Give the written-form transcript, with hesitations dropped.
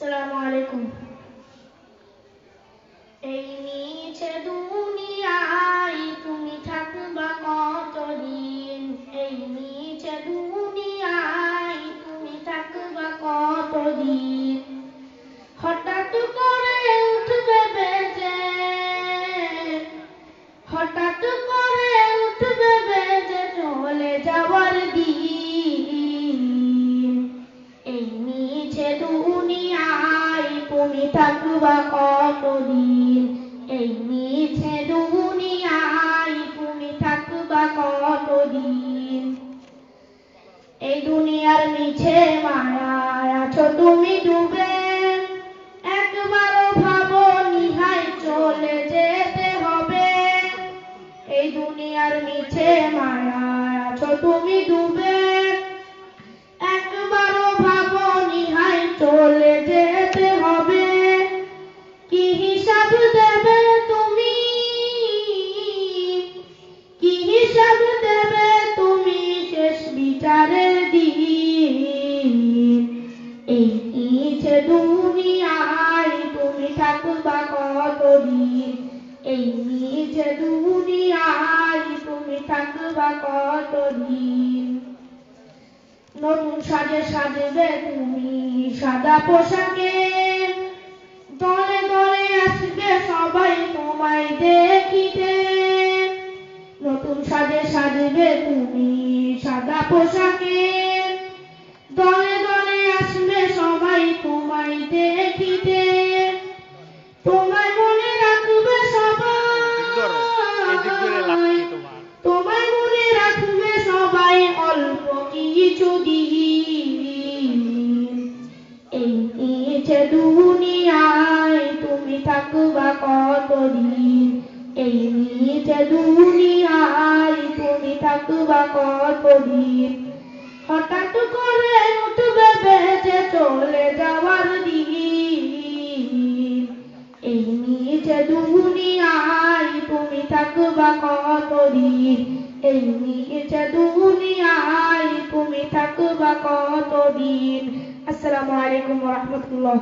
আসসালামু আলাইকুম। এই নিচে দুনিয়ায় তুমি থাকবা কতদিন, এই নিচে দুনিয়ায় তুমি থাকবা কতদিন। হঠাৎ করে উঠবে বেজে, হঠাৎ করে উঠবে বেজে চলে যাওয়ার দিন। এই নিচে দুনিয়ায় তুমি থাকবা কতদিন, এই নিচে দুনিয়ায় তুমি থাকবা কতদিন। এই দুনিয়ার নিচে মায়ায় আছো তুমি ডুবে, একবারও ভাবো নিহাই চলে যেতে হবে। এই দুনিয়ার নিচে মায়ায় আছো তুমি ডুবে, একবারও ভাবো নিহাই চলে যেতে হবে। কি হিসাব দেবে তুমি, কি হিসাব দেবে তুমি শেষ বিচারের দিন। এই নিচে দুনিয়ায় তুমি থাকবা কতদিন, এই নিচে দুনিয়ায় তুমি থাকবা কতদিন। নতুন সাজে সাজবে তুমি সাদা পোশাকে, দলে দলে আসবে সবাই তোমায় দেখিতে। নতুন সাজে সাজবে তুমি সাদা পোশাকে, দলে দলে আসবে সবাই তোমায় দেখিতে। তোমায় মনে রাখবে সবাই, তোমায় মনে রাখবে সবাই অল্প কিছু দিন। এই নিচে দুনিয়ায় তুমি থাকবা কতদিন, এই নিচে দুনিয়ায় তুমি থাকবা কতদিন। হঠাৎ করে উঠবে বেজে চলে যাওয়ার দিন। এই নিচে দুনিয়ায় তুমি থাকবা কতদিন, এই নিচে দুনিয়ায় তুমি থাকবা কতদিন। আসসালামু আলাইকুম ওয়া রাহমাতুল্লাহ।